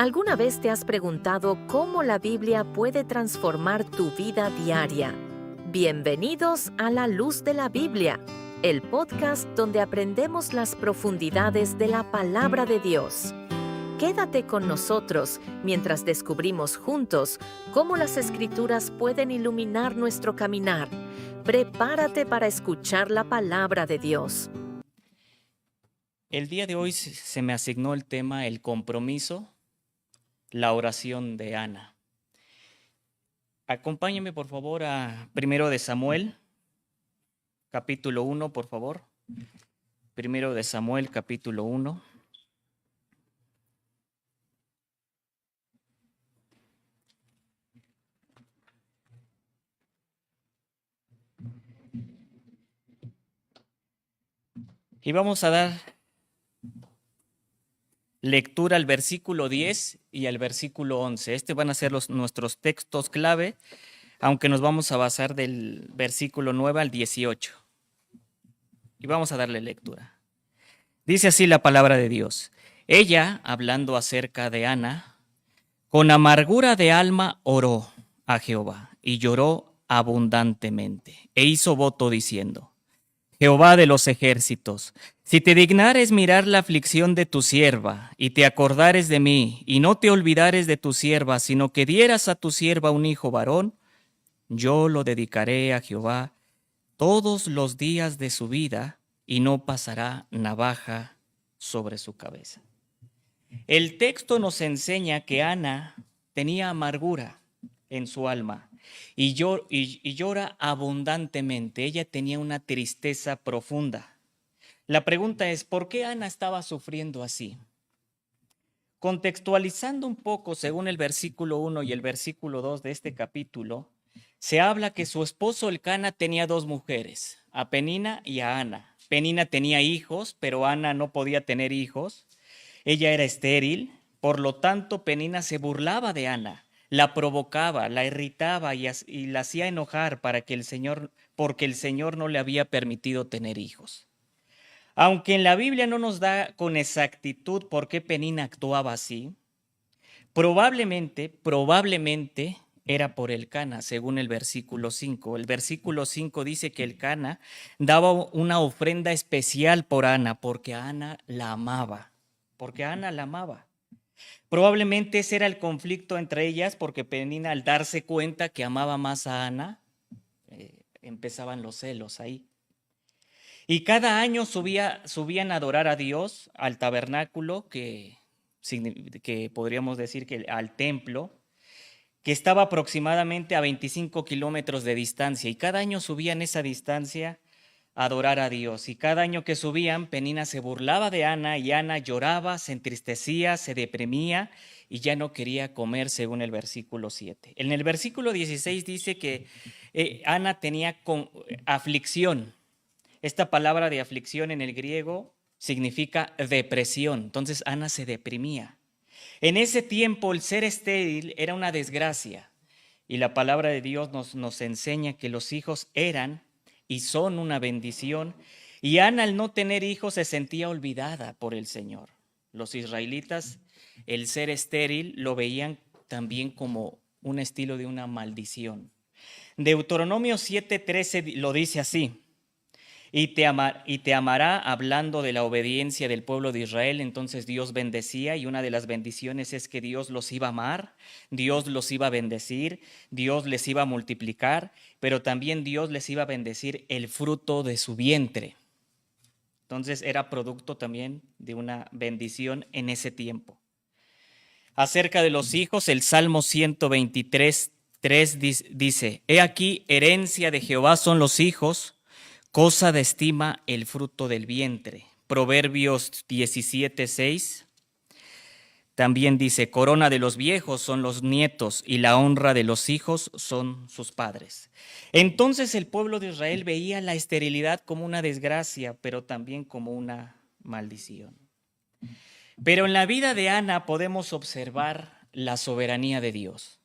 ¿Alguna vez te has preguntado cómo la Biblia puede transformar tu vida diaria? Bienvenidos a La Luz de la Biblia, el podcast donde aprendemos las profundidades de la palabra de Dios. Quédate con nosotros mientras descubrimos juntos cómo las Escrituras pueden iluminar nuestro caminar. Prepárate para escuchar la palabra de Dios. El día de hoy se me asignó el tema el compromiso, la oración de Ana. Acompáñame por favor a 1 de Samuel, capítulo 1, por favor. 1 de Samuel, capítulo 1. Y vamos a dar lectura al versículo 10 y al versículo 11. Van a ser nuestros textos clave, aunque nos vamos a basar del versículo 9 al 18. Y vamos a darle lectura. Dice así la palabra de Dios. Ella, hablando acerca de Ana, con amargura de alma oró a Jehová y lloró abundantemente e hizo voto diciendo: Jehová de los ejércitos, si te dignares mirar la aflicción de tu sierva, y te acordares de mí, y no te olvidares de tu sierva, sino que dieras a tu sierva un hijo varón, yo lo dedicaré a Jehová todos los días de su vida, y no pasará navaja sobre su cabeza. El texto nos enseña que Ana tenía amargura en su alma y llora abundantemente. Ella tenía una tristeza profunda. La pregunta es, ¿por qué Ana estaba sufriendo así? Contextualizando un poco, según el versículo 1 y el versículo 2 de este capítulo, se habla que su esposo Elcana tenía dos mujeres, a Penina y a Ana. Penina tenía hijos, pero Ana no podía tener hijos. Ella era estéril, por lo tanto Penina se burlaba de Ana, la provocaba, la irritaba y la hacía enojar porque el Señor no le había permitido tener hijos. Aunque en la Biblia no nos da con exactitud por qué Penina actuaba así, probablemente era por Elcana, según el versículo 5. El versículo 5 dice que Elcana daba una ofrenda especial por Ana, porque Ana la amaba. Probablemente ese era el conflicto entre ellas, porque Penina, al darse cuenta que amaba más a Ana, empezaban los celos ahí. Y cada año subían a adorar a Dios al tabernáculo, que podríamos decir que al templo, que estaba aproximadamente a 25 kilómetros de distancia, y cada año subían esa distancia a adorar a Dios. Y cada año que subían, Penina se burlaba de Ana, y Ana lloraba, se entristecía, se deprimía y ya no quería comer, según el versículo 7. En el versículo 16 dice que Ana tenía aflicción. Esta palabra de aflicción en el griego significa depresión. Entonces Ana se deprimía. En ese tiempo el ser estéril era una desgracia, y la palabra de Dios nos enseña que los hijos eran y son una bendición, y Ana, al no tener hijos, se sentía olvidada por el Señor. Los israelitas, el ser estéril, lo veían también como un estilo de una maldición. Deuteronomio 7:13 lo dice así: y te amará, hablando de la obediencia del pueblo de Israel. Entonces Dios bendecía, y una de las bendiciones es que Dios los iba a amar, Dios los iba a bendecir, Dios les iba a multiplicar, pero también Dios les iba a bendecir el fruto de su vientre. Entonces era producto también de una bendición en ese tiempo. Acerca de los hijos, el Salmo 123:3 dice: He aquí, herencia de Jehová son los hijos, cosa de estima el fruto del vientre. Proverbios 17:6 también dice: corona de los viejos son los nietos, y la honra de los hijos son sus padres. Entonces el pueblo de Israel veía la esterilidad como una desgracia, pero también como una maldición. Pero en la vida de Ana podemos observar la soberanía de Dios.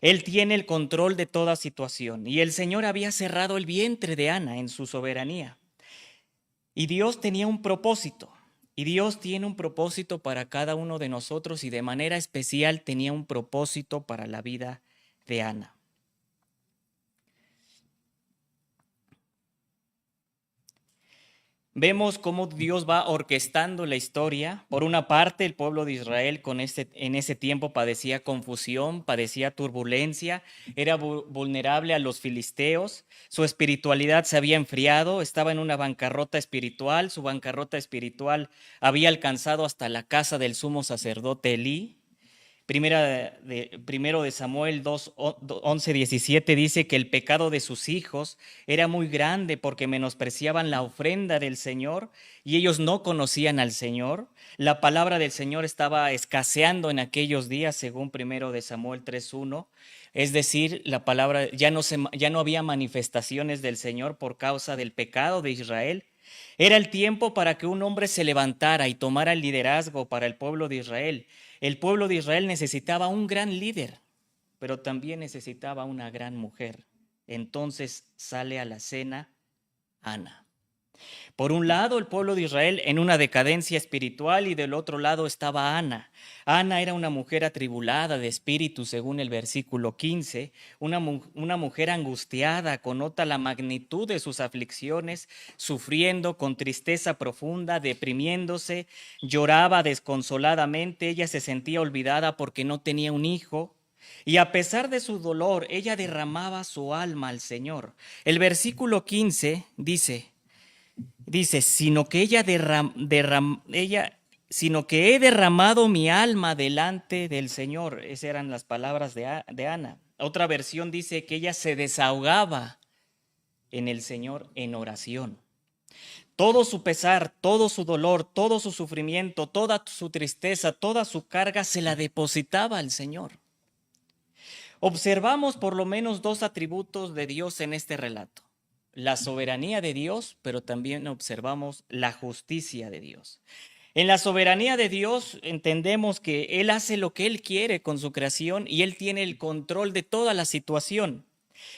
Él tiene el control de toda situación, y el Señor había cerrado el vientre de Ana en su soberanía. Y Dios tenía un propósito. Y Dios tiene un propósito para cada uno de nosotros y de manera especial tenía un propósito para la vida de Ana. Vemos cómo Dios va orquestando la historia. Por una parte, el pueblo de Israel en ese tiempo padecía confusión, padecía turbulencia, era vulnerable a los filisteos, su espiritualidad se había enfriado, estaba en una bancarrota espiritual, su bancarrota espiritual había alcanzado hasta la casa del sumo sacerdote Elí. Primero de Samuel 11:17 dice que el pecado de sus hijos era muy grande porque menospreciaban la ofrenda del Señor y ellos no conocían al Señor. La palabra del Señor estaba escaseando en aquellos días, según primero de Samuel 3:1. Es decir, la palabra ya no había manifestaciones del Señor por causa del pecado de Israel. Era el tiempo para que un hombre se levantara y tomara el liderazgo para el pueblo de Israel. El pueblo de Israel necesitaba un gran líder, pero también necesitaba una gran mujer. Entonces sale a la escena Ana. Por un lado, el pueblo de Israel en una decadencia espiritual y del otro lado estaba Ana. Ana era una mujer atribulada de espíritu, según el versículo 15, una mujer angustiada, connota la magnitud de sus aflicciones, sufriendo con tristeza profunda, deprimiéndose, lloraba desconsoladamente, ella se sentía olvidada porque no tenía un hijo. Y a pesar de su dolor, ella derramaba su alma al Señor. El versículo 15 dice, sino que sino que he derramado mi alma delante del Señor. Esas eran las palabras de Ana. Otra versión dice que ella se desahogaba en el Señor en oración. Todo su pesar, todo su dolor, todo su sufrimiento, toda su tristeza, toda su carga se la depositaba al Señor. Observamos por lo menos dos atributos de Dios en este relato. La soberanía de Dios, pero también observamos la justicia de Dios. En la soberanía de Dios entendemos que Él hace lo que Él quiere con su creación y Él tiene el control de toda la situación.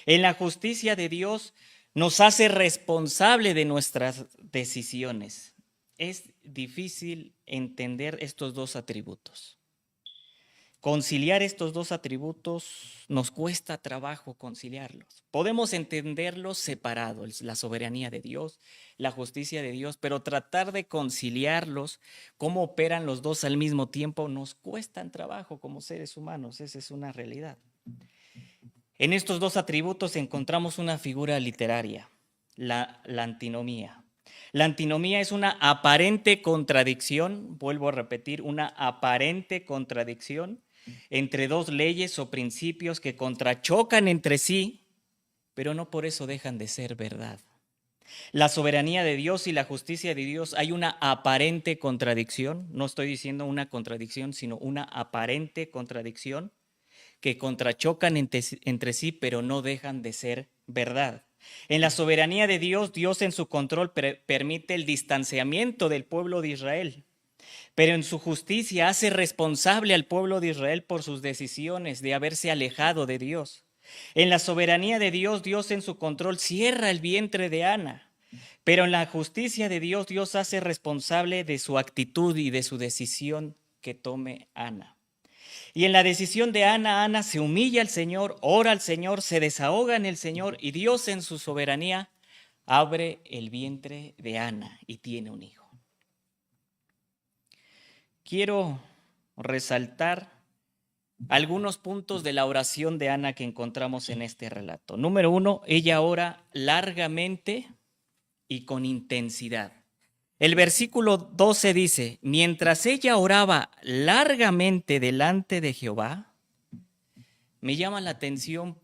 En la justicia de Dios nos hace responsable de nuestras decisiones. Es difícil entender estos dos atributos. Conciliar estos dos atributos nos cuesta trabajo conciliarlos. Podemos entenderlos separados, la soberanía de Dios, la justicia de Dios, pero tratar de conciliarlos, cómo operan los dos al mismo tiempo, nos cuesta trabajo como seres humanos. Esa es una realidad. En estos dos atributos encontramos una figura literaria, la antinomía. La antinomía es una aparente contradicción, vuelvo a repetir, una aparente contradicción entre dos leyes o principios que contrachocan entre sí, pero no por eso dejan de ser verdad. La soberanía de Dios y la justicia de Dios, hay una aparente contradicción, no estoy diciendo una contradicción, sino una aparente contradicción que contrachocan entre sí, pero no dejan de ser verdad. En la soberanía de Dios, Dios en su control permite el distanciamiento del pueblo de Israel, pero en su justicia hace responsable al pueblo de Israel por sus decisiones de haberse alejado de Dios. En la soberanía de Dios, Dios en su control cierra el vientre de Ana, pero en la justicia de Dios, Dios hace responsable de su actitud y de su decisión que tome Ana. Y en la decisión de Ana, Ana se humilla al Señor, ora al Señor, se desahoga en el Señor y Dios en su soberanía abre el vientre de Ana y tiene un hijo. Quiero resaltar algunos puntos de la oración de Ana que encontramos en este relato. Número 1, ella ora largamente y con intensidad. El versículo 12 dice, mientras ella oraba largamente delante de Jehová, me llama la atención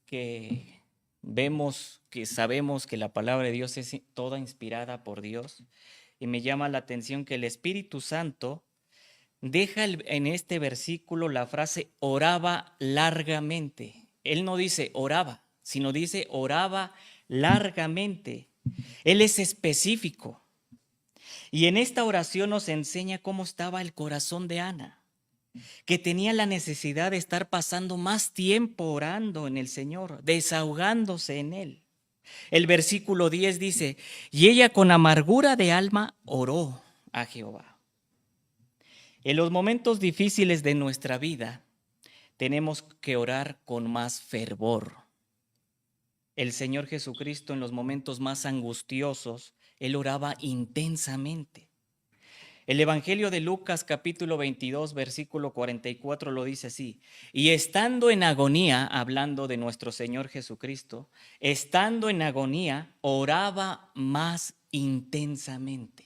que sabemos que la palabra de Dios es toda inspirada por Dios, y me llama la atención que el Espíritu Santo deja en este versículo la frase oraba largamente. Él no dice oraba, sino dice oraba largamente. Él es específico. Y en esta oración nos enseña cómo estaba el corazón de Ana, que tenía la necesidad de estar pasando más tiempo orando en el Señor, desahogándose en Él. El versículo 10 dice, y ella con amargura de alma oró. a Jehová. En los momentos difíciles de nuestra vida tenemos que orar con más fervor. El Señor Jesucristo en los momentos más angustiosos, Él oraba intensamente. El Evangelio de Lucas capítulo 22 versículo 44 lo dice así: y estando en agonía, hablando de nuestro Señor Jesucristo, estando en agonía, oraba más intensamente.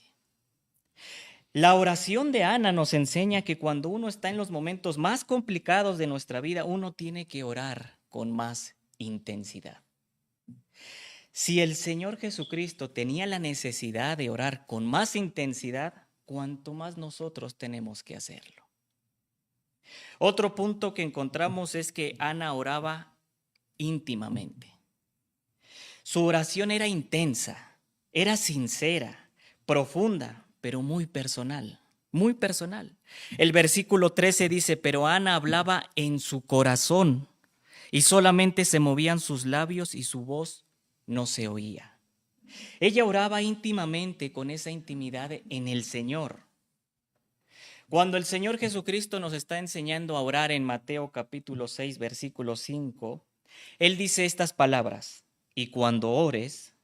La oración de Ana nos enseña que cuando uno está en los momentos más complicados de nuestra vida, uno tiene que orar con más intensidad. Si el Señor Jesucristo tenía la necesidad de orar con más intensidad, cuanto más nosotros tenemos que hacerlo. Otro punto que encontramos es que Ana oraba íntimamente. Su oración era intensa, era sincera, profunda, pero muy personal, muy personal. El versículo 13 dice: pero Ana hablaba en su corazón y solamente se movían sus labios y su voz no se oía. Ella oraba íntimamente, con esa intimidad en el Señor. Cuando el Señor Jesucristo nos está enseñando a orar en Mateo capítulo 6, versículo 5, Él dice estas palabras: y cuando ores,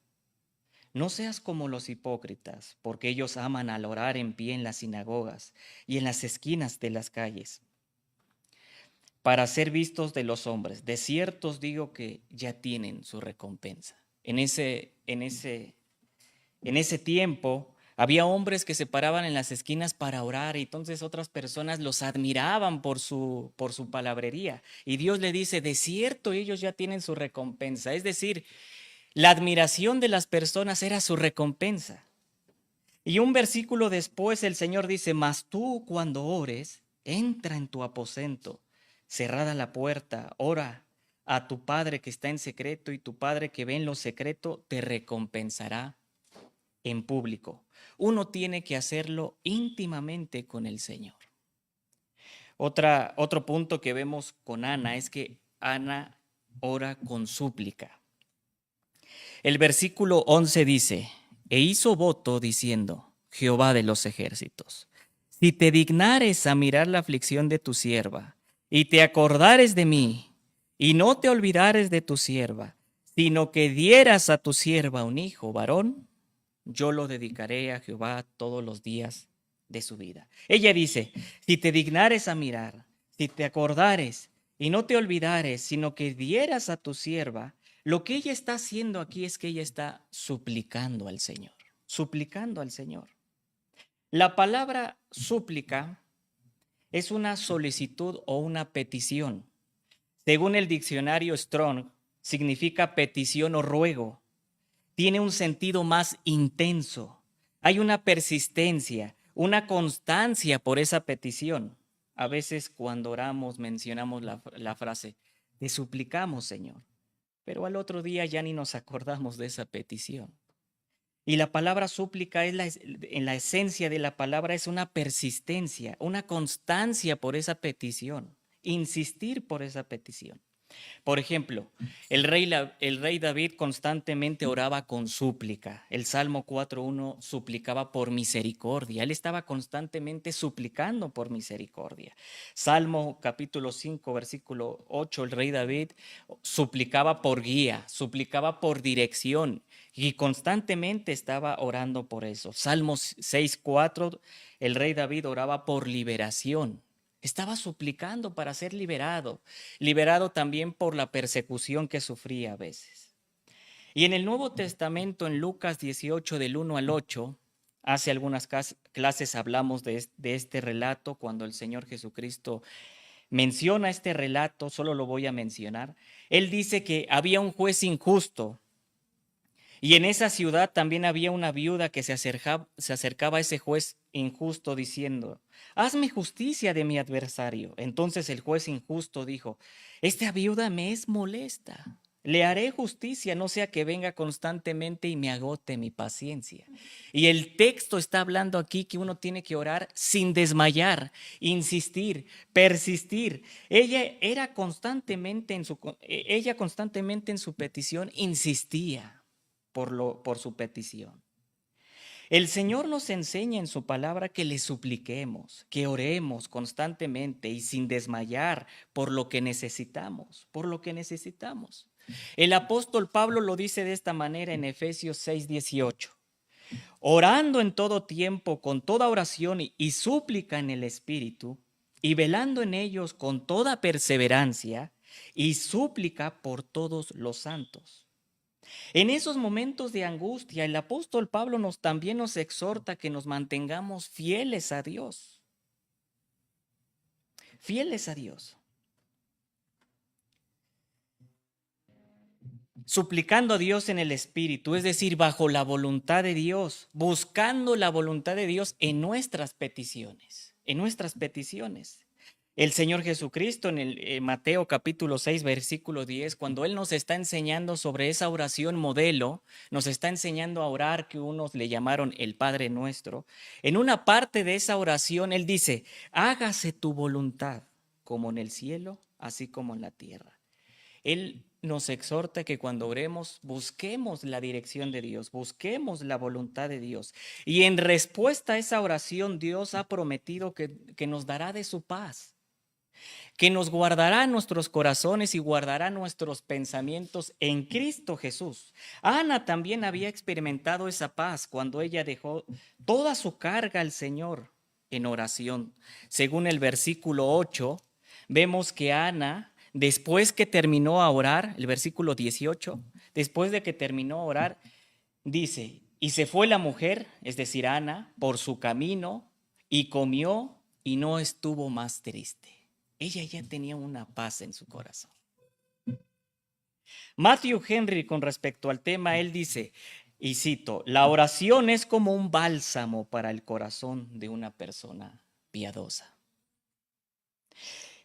no seas como los hipócritas, porque ellos aman al orar en pie en las sinagogas y en las esquinas de las calles, para ser vistos de los hombres. De cierto os digo que ya tienen su recompensa. En ese tiempo había hombres que se paraban en las esquinas para orar, y entonces otras personas los admiraban por su palabrería. Y Dios le dice: de cierto ellos ya tienen su recompensa. Es decir, la admiración de las personas era su recompensa. Y un versículo después el Señor dice: mas tú, cuando ores, entra en tu aposento, cerrada la puerta, ora a tu Padre que está en secreto, y tu Padre que ve en lo secreto te recompensará en público. Uno tiene que hacerlo íntimamente con el Señor. Otro punto que vemos con Ana es que Ana ora con súplica. El versículo 11 dice: e hizo voto diciendo: Jehová de los ejércitos, si te dignares a mirar la aflicción de tu sierva, y te acordares de mí, y no te olvidares de tu sierva, sino que dieras a tu sierva un hijo varón, yo lo dedicaré a Jehová todos los días de su vida. Ella dice: si te dignares a mirar, si te acordares y no te olvidares, sino que dieras a tu sierva. Lo que ella está haciendo aquí es que ella está suplicando al Señor, suplicando al Señor. La palabra súplica es una solicitud o una petición. Según el diccionario Strong, significa petición o ruego. Tiene un sentido más intenso. Hay una persistencia, una constancia por esa petición. A veces cuando oramos mencionamos la frase: te suplicamos, Señor. Pero al otro día ya ni nos acordamos de esa petición. Y la palabra súplica en la esencia de la palabra es una persistencia, una constancia por esa petición, insistir por esa petición. Por ejemplo, el rey David constantemente oraba con súplica. El Salmo 4:1 suplicaba por misericordia. Él estaba constantemente suplicando por misericordia. Salmo capítulo 5, versículo 8, el rey David suplicaba por guía, suplicaba por dirección, y constantemente estaba orando por eso. Salmo 6:4, el rey David oraba por liberación. Estaba suplicando para ser liberado también por la persecución que sufría a veces. Y en el Nuevo Testamento, en Lucas 18, del 1 al 8, hace algunas clases hablamos de este relato, cuando el Señor Jesucristo menciona este relato, solo lo voy a mencionar. Él dice que había un juez injusto, y en esa ciudad también había una viuda que se acercaba a ese juez injusto diciendo: hazme justicia de mi adversario. Entonces el juez injusto dijo: esta viuda me es molesta. Le haré justicia, no sea que venga constantemente y me agote mi paciencia. Y el texto está hablando aquí que uno tiene que orar sin desmayar, insistir, persistir. Ella constantemente en su petición insistía por su petición. El Señor nos enseña en su palabra que le supliquemos, que oremos constantemente y sin desmayar por lo que necesitamos, por lo que necesitamos. El apóstol Pablo lo dice de esta manera en Efesios 6:18. Orando en todo tiempo, con toda oración y súplica en el Espíritu, y velando en ellos con toda perseverancia y súplica por todos los santos. En esos momentos de angustia, el apóstol Pablo también nos exhorta que nos mantengamos fieles a Dios. Fieles a Dios. Suplicando a Dios en el Espíritu, es decir, bajo la voluntad de Dios, buscando la voluntad de Dios en nuestras peticiones, en nuestras peticiones. El Señor Jesucristo en el Mateo capítulo 6, versículo 10, cuando Él nos está enseñando sobre esa oración modelo, nos está enseñando a orar que unos le llamaron el Padre Nuestro. En una parte de esa oración Él dice, hágase tu voluntad, como en el cielo, así como en la tierra. Él nos exhorta que cuando oremos busquemos la dirección de Dios, busquemos la voluntad de Dios. Y en respuesta a esa oración, Dios ha prometido que nos dará de su paz, que nos guardará nuestros corazones y guardará nuestros pensamientos en Cristo Jesús. Ana también había experimentado esa paz cuando ella dejó toda su carga al Señor en oración. Según el versículo 8, vemos que Ana, después que terminó a orar, el versículo 18, después de que terminó a orar, dice, y se fue la mujer, es decir, Ana, por su camino y comió y no estuvo más triste. Ella ya tenía una paz en su corazón. Matthew Henry, con respecto al tema, él dice, y cito, la oración es como un bálsamo para el corazón de una persona piadosa.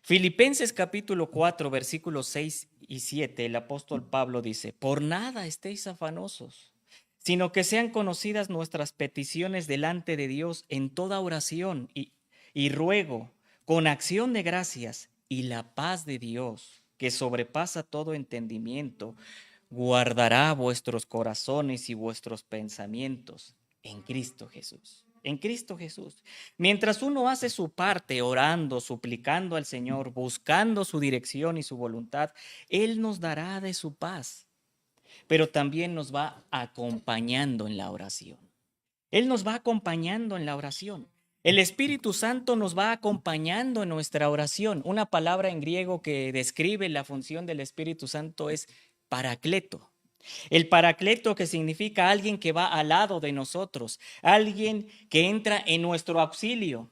Filipenses capítulo 4, versículos 6 y 7, el apóstol Pablo dice, por nada estéis afanosos, sino que sean conocidas nuestras peticiones delante de Dios en toda oración y ruego, con acción de gracias, y la paz de Dios, que sobrepasa todo entendimiento, guardará vuestros corazones y vuestros pensamientos en Cristo Jesús. En Cristo Jesús. Mientras uno hace su parte orando, suplicando al Señor, buscando su dirección y su voluntad, Él nos dará de su paz, pero también nos va acompañando en la oración. Él nos va acompañando en la oración. El Espíritu Santo nos va acompañando en nuestra oración. Una palabra en griego que describe la función del Espíritu Santo es paracleto. El paracleto, que significa alguien que va al lado de nosotros, alguien que entra en nuestro auxilio.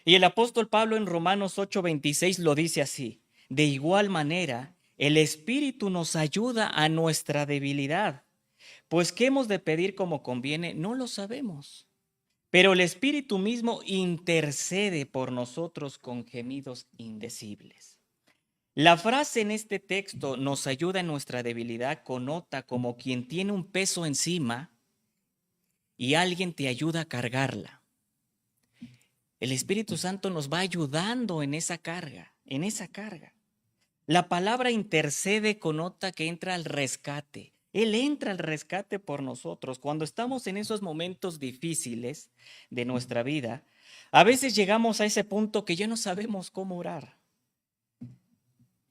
Y el apóstol Pablo en Romanos 8:26 lo dice así: de igual manera, el Espíritu nos ayuda a nuestra debilidad, pues qué hemos de pedir como conviene, no lo sabemos. Pero el Espíritu mismo intercede por nosotros con gemidos indecibles. La frase en este texto, nos ayuda en nuestra debilidad, connota como quien tiene un peso encima y alguien te ayuda a cargarla. El Espíritu Santo nos va ayudando en esa carga, en esa carga. La palabra intercede connota que entra al rescate. Él entra al rescate por nosotros. Cuando estamos en esos momentos difíciles de nuestra vida, a veces llegamos a ese punto que ya no sabemos cómo orar.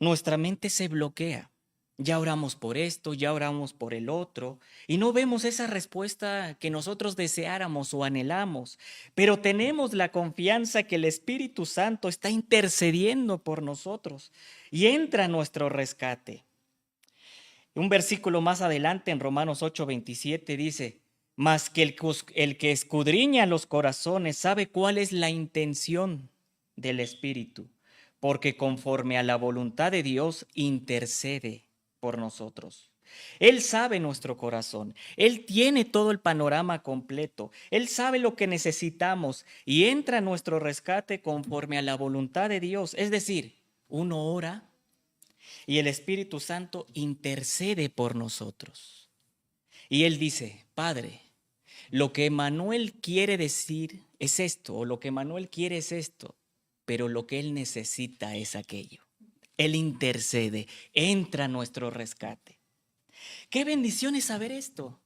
Nuestra mente se bloquea. Ya oramos por esto, ya oramos por el otro, y no vemos esa respuesta que nosotros deseáramos o anhelamos, pero tenemos la confianza que el Espíritu Santo está intercediendo por nosotros y entra a nuestro rescate. Un versículo más adelante en Romanos 8:27 dice, mas que el que escudriña los corazones sabe cuál es la intención del Espíritu, porque conforme a la voluntad de Dios intercede por nosotros. Él sabe nuestro corazón, Él tiene todo el panorama completo, Él sabe lo que necesitamos y entra a nuestro rescate conforme a la voluntad de Dios. Es decir, uno ora y el Espíritu Santo intercede por nosotros. Y Él dice, Padre, lo que Manuel quiere decir es esto, o lo que Manuel quiere es esto, pero lo que Él necesita es aquello. Él intercede, entra a nuestro rescate. Qué bendición es saber esto.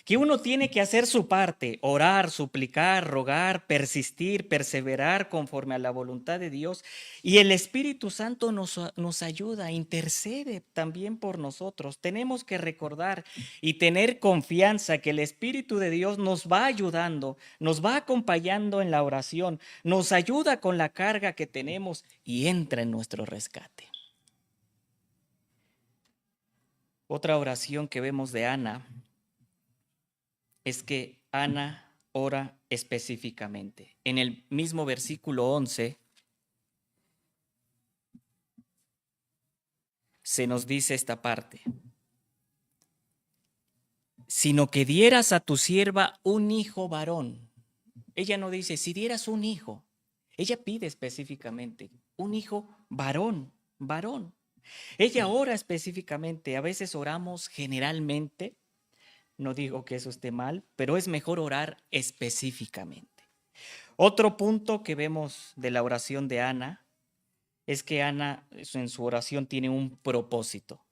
que uno tiene que hacer su parte, orar, suplicar, rogar, persistir, perseverar conforme a la voluntad de Dios. Y el Espíritu Santo nos ayuda, intercede también por nosotros. Tenemos que recordar y tener confianza que el Espíritu de Dios nos va ayudando, nos va acompañando en la oración, nos ayuda con la carga que tenemos y entra en nuestro rescate. Otra oración que vemos de Ana es que Ana ora específicamente. En el mismo versículo 11 se nos dice esta parte: sino que dieras a tu sierva un hijo varón. Ella no dice si dieras un hijo, ella pide específicamente un hijo varón, varón. Ella ora específicamente. A veces oramos generalmente. No digo que eso esté mal, pero es mejor orar específicamente. Otro punto que vemos de la oración de Ana es que Ana en su oración tiene un propósito.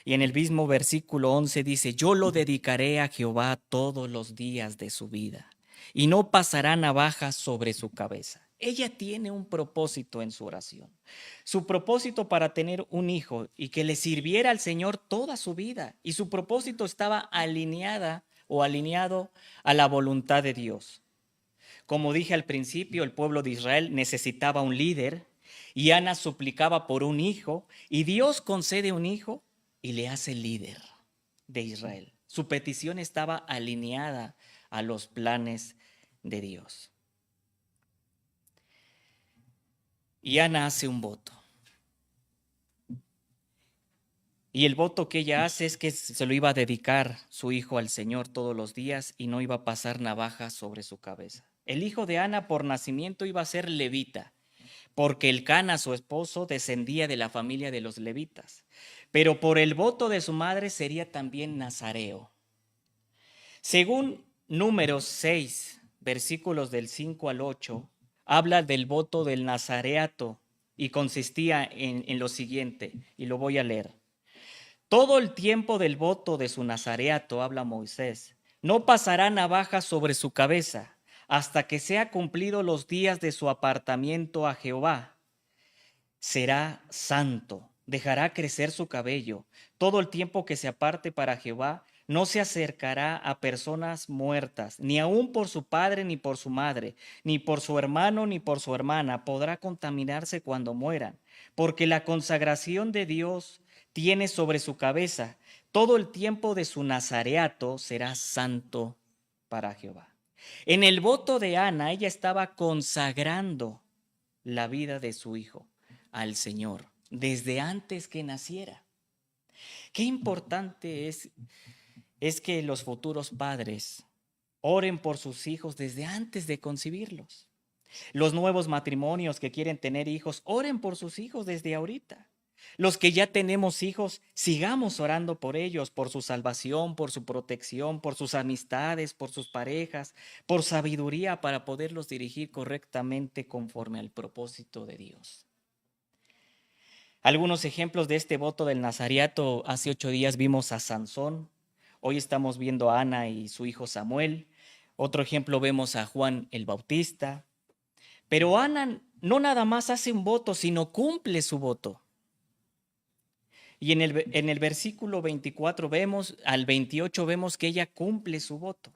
Y en el mismo versículo 11 dice: yo lo dedicaré a Jehová todos los días de su vida, y no pasará navaja sobre su cabeza. Ella tiene un propósito en su oración. Su propósito para tener un hijo y que le sirviera al Señor toda su vida. Y su propósito estaba alineado a la voluntad de Dios. Como dije al principio, el pueblo de Israel necesitaba un líder y Ana suplicaba por un hijo y Dios concede un hijo y le hace líder de Israel. Su petición estaba alineada a los planes de Dios. Y Ana hace un voto. Y el voto que ella hace es que se lo iba a dedicar su hijo al Señor todos los días y no iba a pasar navaja sobre su cabeza. El hijo de Ana por nacimiento iba a ser levita, porque Elcana, su esposo, descendía de la familia de los levitas. Pero por el voto de su madre sería también nazareo. Según Números 6, versículos del 5 al 8, habla del voto del nazareato y consistía en lo siguiente, y lo voy a leer. Todo el tiempo del voto de su nazareato, habla Moisés, no pasará navaja sobre su cabeza hasta que sea cumplido los días de su apartamiento a Jehová. Será santo, dejará crecer su cabello. Todo el tiempo que se aparte para Jehová, no se acercará a personas muertas, ni aun por su padre ni por su madre, ni por su hermano ni por su hermana, podrá contaminarse cuando mueran, porque la consagración de Dios tiene sobre su cabeza. Todo el tiempo de su nazareato será santo para Jehová. En el voto de Ana, ella estaba consagrando la vida de su hijo al Señor desde antes que naciera. Qué importante es que los futuros padres oren por sus hijos desde antes de concebirlos. Los nuevos matrimonios que quieren tener hijos, oren por sus hijos desde ahorita. Los que ya tenemos hijos, sigamos orando por ellos, por su salvación, por su protección, por sus amistades, por sus parejas, por sabiduría para poderlos dirigir correctamente conforme al propósito de Dios. Algunos ejemplos de este voto del nazareato: hace 8 días vimos a Sansón, hoy estamos viendo a Ana y su hijo Samuel. Otro ejemplo vemos a Juan el Bautista. Pero Ana no nada más hace un voto, sino cumple su voto. Y en el versículo 24 al 28 vemos que ella cumple su voto.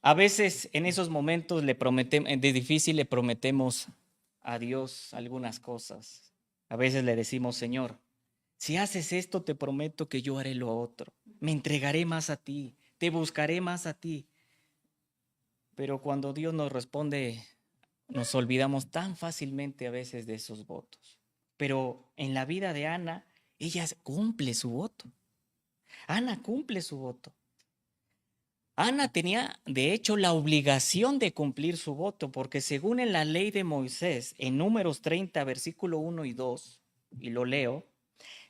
A veces en esos momentos de difícil le prometemos a Dios algunas cosas. A veces le decimos: Señor, si haces esto, te prometo que yo haré lo otro. Me entregaré más a ti, te buscaré más a ti. Pero cuando Dios nos responde, nos olvidamos tan fácilmente a veces de esos votos. Pero en la vida de Ana, ella cumple su voto. Ana cumple su voto. Ana tenía, de hecho, la obligación de cumplir su voto, porque según en la ley de Moisés, en Números 30, versículo 1 y 2, y lo leo,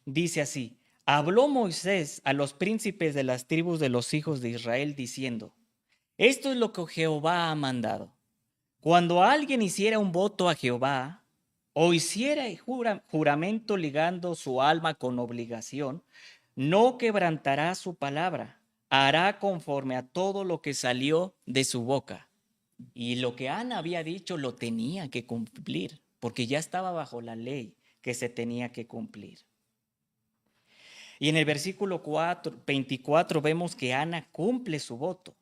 dice así: habló Moisés a los príncipes de las tribus de los hijos de Israel, diciendo: esto es lo que Jehová ha mandado. Cuando alguien hiciera un voto a Jehová, o hiciera juramento ligando su alma con obligación, no quebrantará su palabra, hará conforme a todo lo que salió de su boca. Y lo que Ana había dicho lo tenía que cumplir, porque ya estaba bajo la ley que se tenía que cumplir. Y en el versículo 24 vemos que Ana cumple su voto,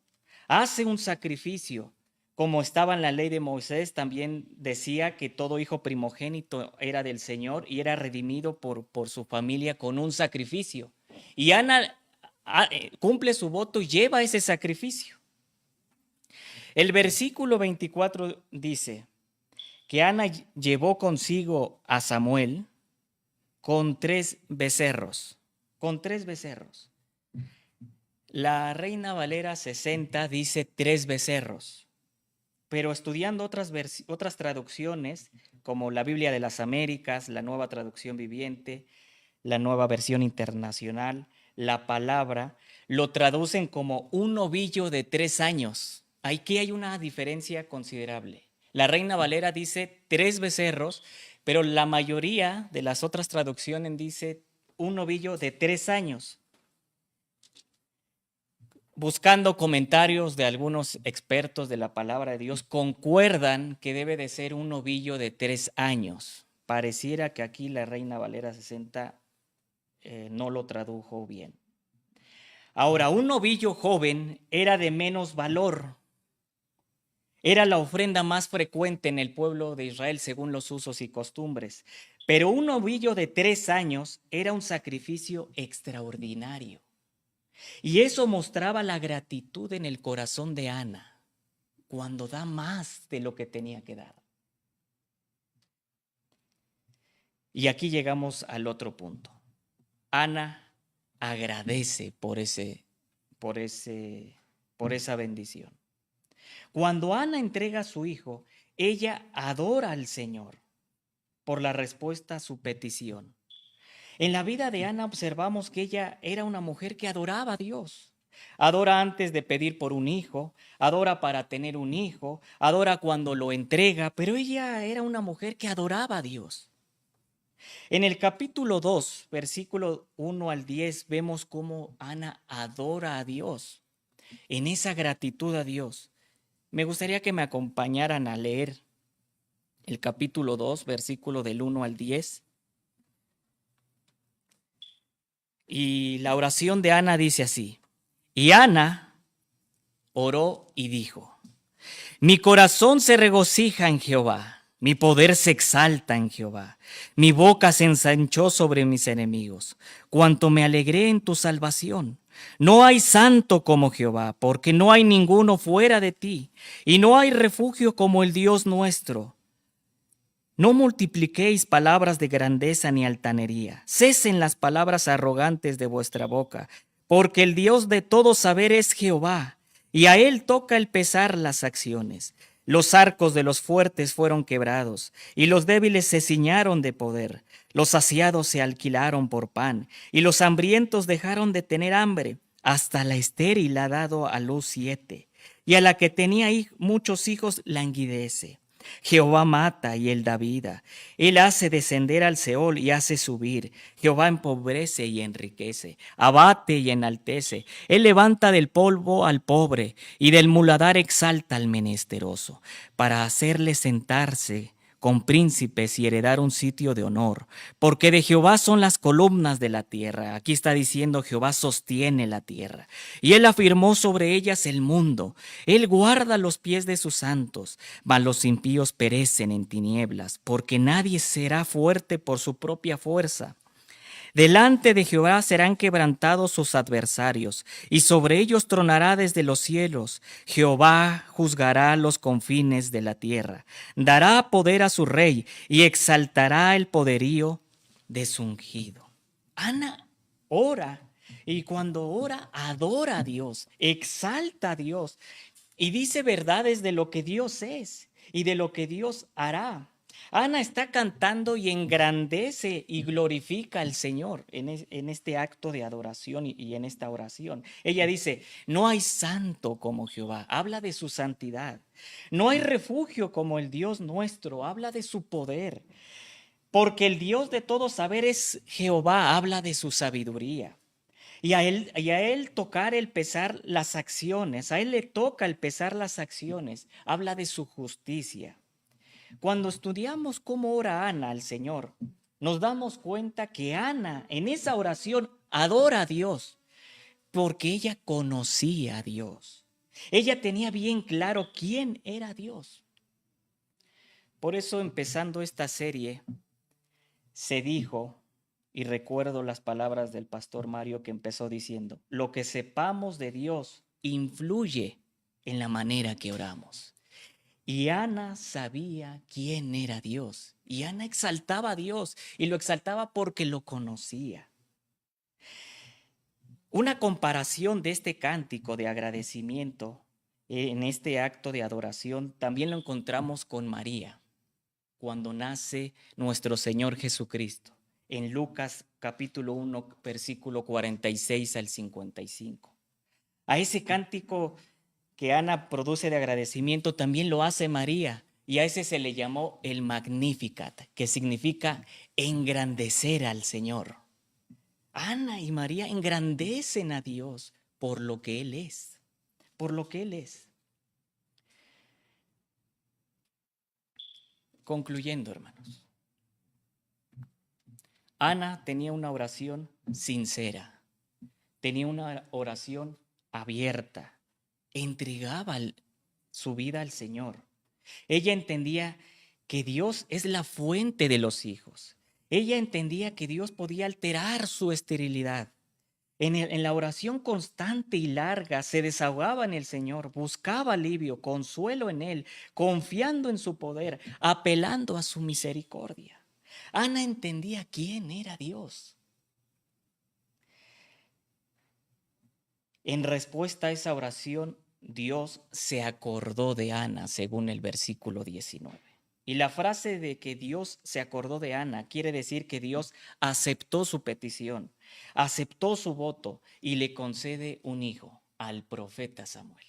hace un sacrificio. Como estaba en la ley de Moisés, también decía que todo hijo primogénito era del Señor y era redimido por su familia con un sacrificio. Y Ana cumple su voto y lleva ese sacrificio. El versículo 24 dice que Ana llevó consigo a Samuel con 3 becerros. Con 3 becerros. La Reina Valera 60 dice 3 becerros. Pero estudiando otras traducciones, como la Biblia de las Américas, la Nueva Traducción Viviente, la Nueva Versión Internacional, la Palabra, lo traducen como un novillo de 3 años. Aquí hay una diferencia considerable. La Reina Valera dice 3 becerros, pero la mayoría de las otras traducciones dice un novillo de 3 años. Buscando comentarios de algunos expertos de la palabra de Dios, concuerdan que debe de ser un novillo de 3 años. Pareciera que aquí la Reina Valera 60 no lo tradujo bien. Ahora, un novillo joven era de menos valor. Era la ofrenda más frecuente en el pueblo de Israel según los usos y costumbres. Pero un novillo de 3 años era un sacrificio extraordinario. Y eso mostraba la gratitud en el corazón de Ana cuando da más de lo que tenía que dar. Y aquí llegamos al otro punto. Ana agradece por esa bendición. Cuando Ana entrega a su hijo, ella adora al Señor por la respuesta a su petición. En la vida de Ana observamos que ella era una mujer que adoraba a Dios. Adora antes de pedir por un hijo, adora para tener un hijo, adora cuando lo entrega, pero ella era una mujer que adoraba a Dios. En el capítulo 2, versículo 1 al 10, vemos cómo Ana adora a Dios, en esa gratitud a Dios. Me gustaría que me acompañaran a leer el capítulo 2, versículo del 1 al 10. Y la oración de Ana dice así: y Ana oró y dijo: mi corazón se regocija en Jehová, mi poder se exalta en Jehová, mi boca se ensanchó sobre mis enemigos, cuanto me alegré en tu salvación. No hay santo como Jehová, porque no hay ninguno fuera de ti, y no hay refugio como el Dios nuestro. No multipliquéis palabras de grandeza ni altanería. Cesen las palabras arrogantes de vuestra boca, porque el Dios de todo saber es Jehová, y a él toca el pesar las acciones. Los arcos de los fuertes fueron quebrados, y los débiles se ciñaron de poder. Los saciados se alquilaron por pan, y los hambrientos dejaron de tener hambre. Hasta la estéril ha dado a luz 7, y a la que tenía muchos hijos languidece. Jehová mata y él da vida. Él hace descender al Seol y hace subir. Jehová empobrece y enriquece, abate y enaltece. Él levanta del polvo al pobre y del muladar exalta al menesteroso, para hacerle sentarse con príncipes y heredar un sitio de honor. Porque de Jehová son las columnas de la tierra. Aquí está diciendo: Jehová sostiene la tierra, y él afirmó sobre ellas el mundo. Él guarda los pies de sus santos, mas los impíos perecen en tinieblas, porque nadie será fuerte por su propia fuerza. Delante de Jehová serán quebrantados sus adversarios, y sobre ellos tronará desde los cielos. Jehová juzgará los confines de la tierra, dará poder a su rey, y exaltará el poderío de su ungido. Ana ora, y cuando ora, adora a Dios, exalta a Dios, y dice verdades de lo que Dios es y de lo que Dios hará. Ana está cantando y engrandece y glorifica al Señor en este acto de adoración y en esta oración. Ella dice: no hay santo como Jehová, habla de su santidad. No hay refugio como el Dios nuestro, habla de su poder. Porque el Dios de todo saber es Jehová, habla de su sabiduría. Y a él tocar el pesar las acciones, a él le toca el pesar las acciones, habla de su justicia. Cuando estudiamos cómo ora Ana al Señor, nos damos cuenta que Ana en esa oración adora a Dios porque ella conocía a Dios. Ella tenía bien claro quién era Dios. Por eso, empezando esta serie, se dijo, y recuerdo las palabras del pastor Mario que empezó diciendo, lo que sepamos de Dios influye en la manera que oramos. Y Ana sabía quién era Dios. Y Ana exaltaba a Dios y lo exaltaba porque lo conocía. Una comparación de este cántico de agradecimiento en este acto de adoración también lo encontramos con María, cuando nace nuestro Señor Jesucristo, en Lucas capítulo 1, versículo 46 al 55. A ese cántico que Ana produce de agradecimiento también lo hace María, y a ese se le llamó el Magnificat, que significa engrandecer al Señor. Ana y María engrandecen a Dios por lo que Él es, por lo que Él es. Concluyendo, hermanos, Ana tenía una oración sincera, tenía una oración abierta, entregaba su vida al Señor. Ella entendía que Dios es la fuente de los hijos. Ella entendía que Dios podía alterar su esterilidad. En la oración constante y larga se desahogaba en el Señor, buscaba alivio, consuelo en Él, confiando en su poder, apelando a su misericordia. Ana entendía quién era Dios. En respuesta a esa oración, Dios se acordó de Ana, según el versículo 19. Y la frase de que Dios se acordó de Ana quiere decir que Dios aceptó su petición, aceptó su voto y le concede un hijo al profeta Samuel.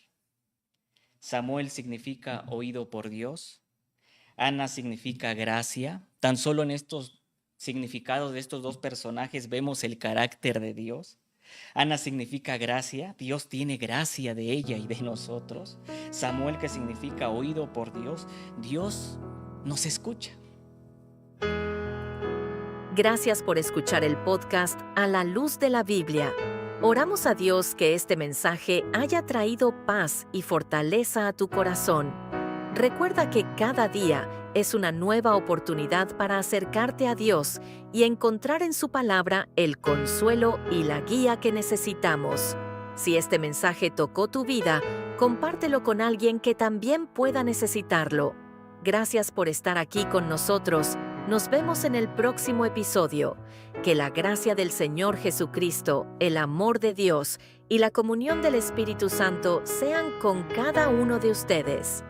Samuel significa oído por Dios. Ana significa gracia. Tan solo en estos significados de estos dos personajes vemos el carácter de Dios. Ana significa gracia, Dios tiene gracia de ella y de nosotros. Samuel, que significa oído por Dios, Dios nos escucha. Gracias por escuchar el podcast A la Luz de la Biblia. Oramos a Dios que este mensaje haya traído paz y fortaleza a tu corazón. Recuerda que cada día es una nueva oportunidad para acercarte a Dios y encontrar en su palabra el consuelo y la guía que necesitamos. Si este mensaje tocó tu vida, compártelo con alguien que también pueda necesitarlo. Gracias por estar aquí con nosotros. Nos vemos en el próximo episodio. Que la gracia del Señor Jesucristo, el amor de Dios y la comunión del Espíritu Santo sean con cada uno de ustedes.